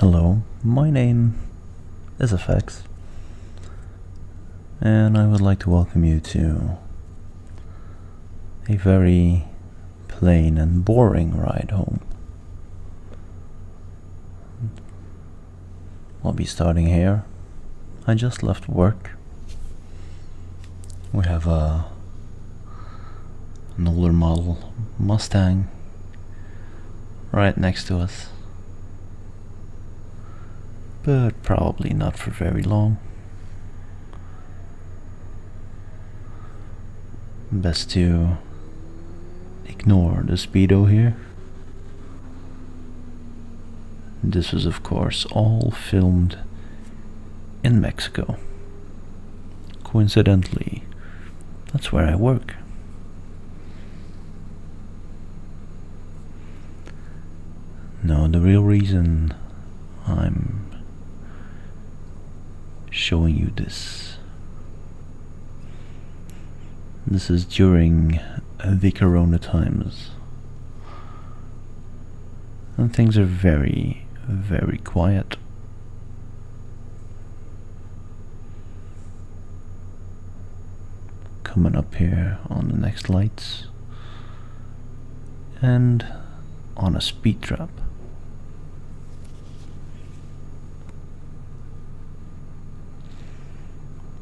Hello, my name is FX, and I would like to welcome you to a very plain and boring ride home. I'll be starting here. I just left work. We have an older model Mustang right next to us, but probably not for very long. Best to ignore the speedo here. This was of course all filmed in Mexico. Coincidentally, that's where I work. No, the real reason I'm showing you this is during the Corona times, and things are very, very quiet. Coming up here on the next lights and on a speed trap.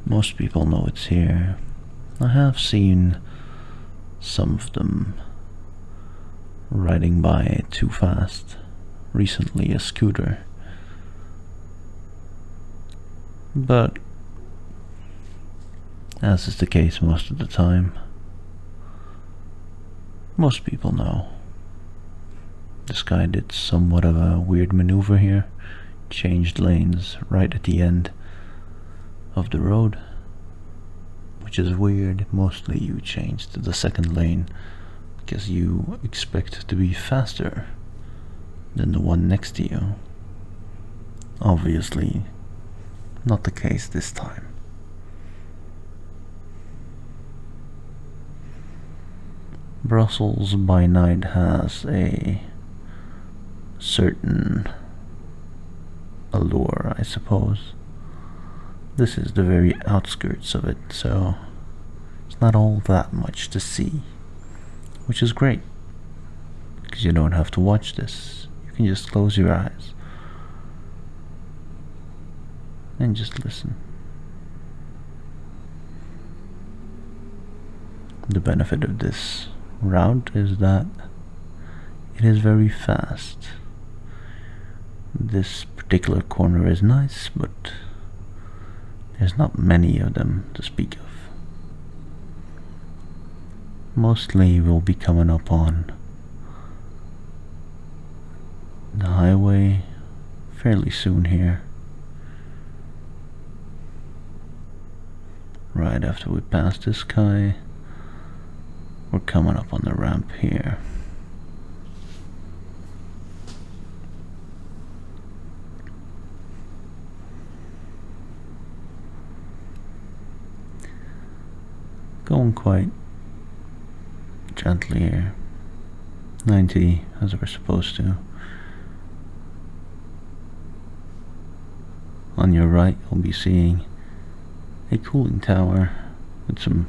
Most people know it's here. I have seen some of them riding by too fast. Recently a scooter. But as is the case most of the time, most people know. This guy did somewhat of a weird maneuver here. Changed lanes right at the end of the road, which is weird. Mostly you change to the second lane because you expect to be faster than the one next to you. Obviously not the case this time. Brussels by night has a certain allure, I suppose. This is the very outskirts of it, so it's not all that much to see, which is great, because you don't have to watch this. You can just close your eyes and just listen. The benefit of this route is that it is very fast. This particular corner is nice, but there's not many of them to speak of. Mostly we'll be coming up on the highway fairly soon here. Right after we pass this guy, we're coming up on the ramp here. Going quite gently here. 90 as we're supposed to. On your right you'll be seeing a cooling tower with some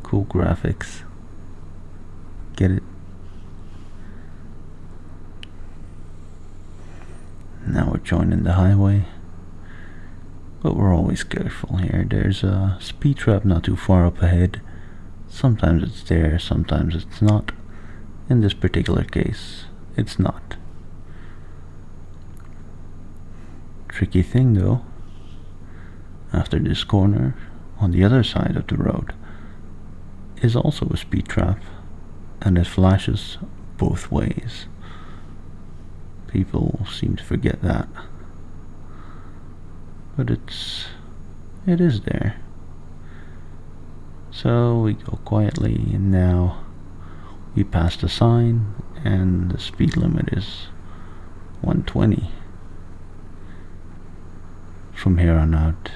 cool graphics. Get it? Now we're joining the highway, but we're always careful here. There's a speed trap not too far up ahead. Sometimes it's there, sometimes it's not. In this particular case, it's not. Tricky thing though, after this corner, on the other side of the road, is also a speed trap, and it flashes both ways. People seem to forget that, but it is there. So we go quietly, and now we pass the sign, and the speed limit is 120. From here on out,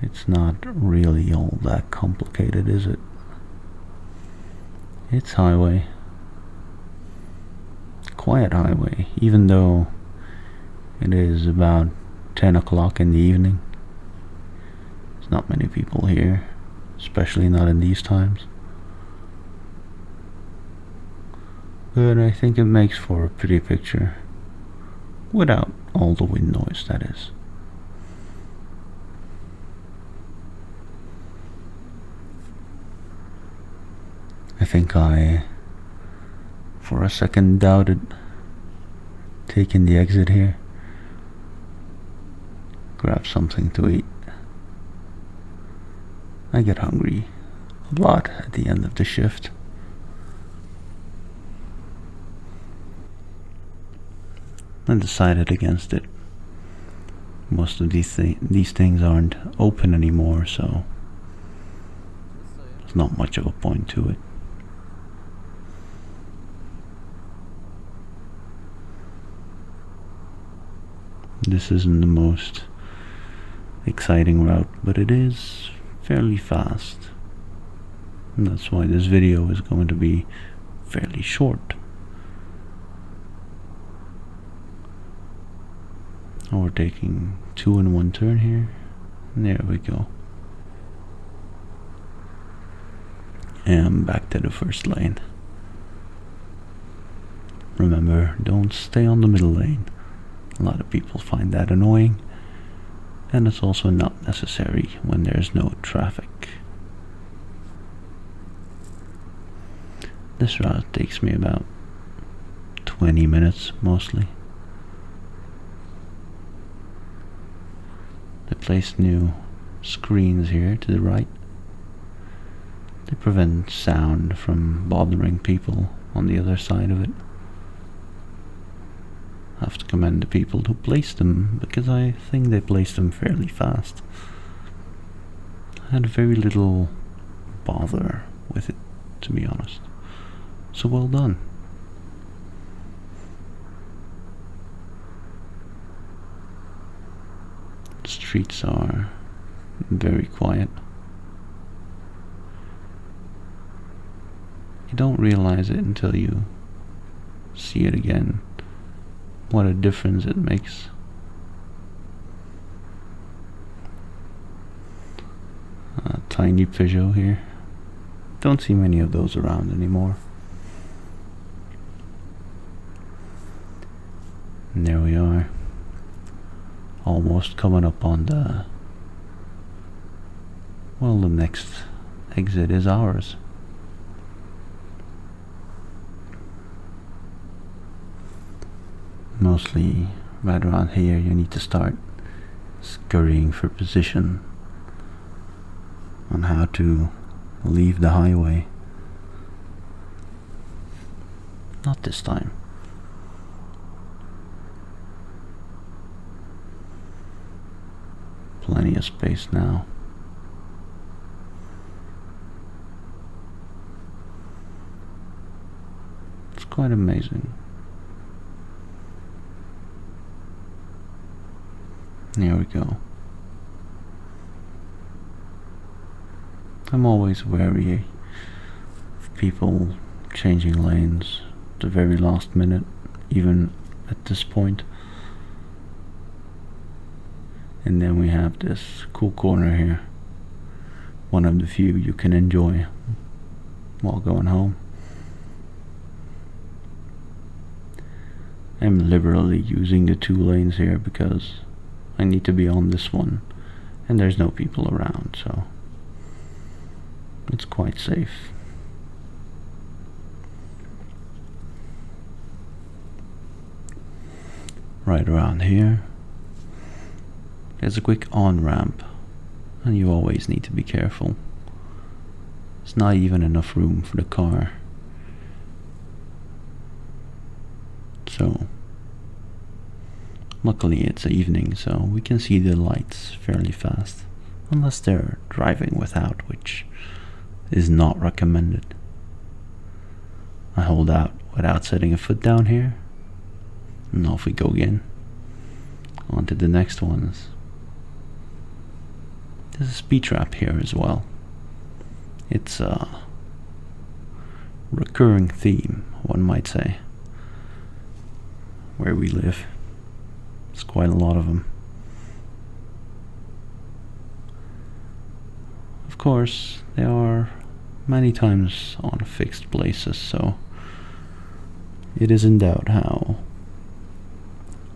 it's not really all that complicated, is it? It's highway. quiet highway, even though it is about 10 o'clock in the evening. There's not many people here, especially not in these times. But I think it makes for a pretty picture, without all the wind noise, that is. I think I, for a second, doubted taking the exit here. Grab something to eat. I get hungry a lot at the end of the shift. I decided against it. Most of these things aren't open anymore, so there's not much of a point to it. This isn't the most exciting route, but it is fairly fast. And that's why this video is going to be fairly short. We're taking 2 in 1 turn here. And there we go. And back to the first lane. Remember, don't stay on the middle lane. A lot of people find that annoying, and it's also not necessary when there's no traffic. This route takes me about 20 minutes mostly. They placed new screens here to the right. They prevent sound from bothering people on the other side of it. I have to commend the people who placed them, because I think they placed them fairly fast. I had very little bother with it, to be honest. So well done. The streets are very quiet. You don't realize it until you see it again. What a difference it makes. A tiny Peugeot here. Don't see many of those around anymore. And there we are. Almost coming up on the... well, the next exit is ours. Mostly right around here you need to start scurrying for position on how to leave the highway. Not this time. Plenty of space now. It's quite amazing. There we go. I'm always wary of people changing lanes at the very last minute, even at this point. And then we have this cool corner here. One of the few you can enjoy while going home. I'm liberally using the 2 lanes here because I need to be on this one, and there's no people around, so it's quite safe. Right around here, there's a quick on-ramp, and you always need to be careful. There's not even enough room for the car. So luckily it's evening, so we can see the lights fairly fast, unless they're driving without, which is not recommended. I hold out without setting a foot down here, and off we go again. On to the next ones. There's a speed trap here as well. It's a recurring theme, one might say. where we live. It's quite a lot of them. Of course, they are many times on fixed places, so it is in doubt how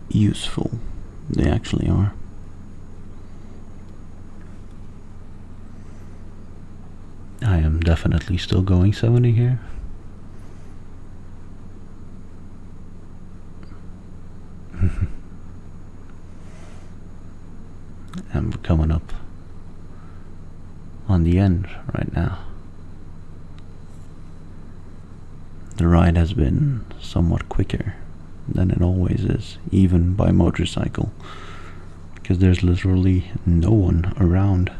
useful they actually are. I am definitely still going 70 here. And we're coming up on the end right now. The ride has been somewhat quicker than it always is, even by motorcycle, because there's literally no one around.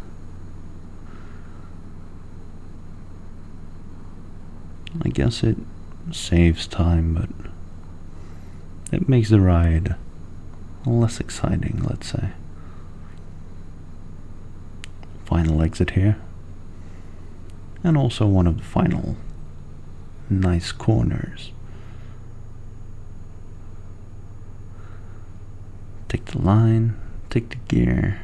I guess it saves time, but it makes the ride less exciting, let's say. Final exit here, and also one of the final nice corners. Take the line, take the gear,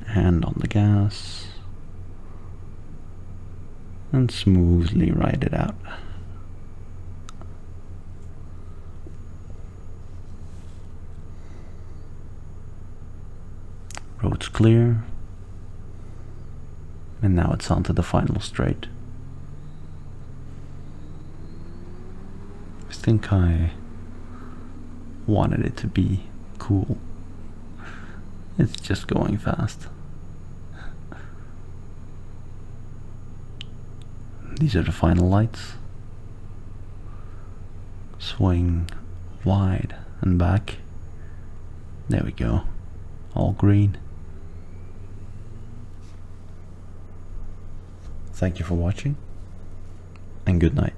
hand on the gas, and smoothly ride it out. Road's clear, and now it's onto the final straight. I think I wanted it to be cool. It's just going fast. These are the final lights. Swing wide and back. There we go. All green. Thank you for watching, and good night.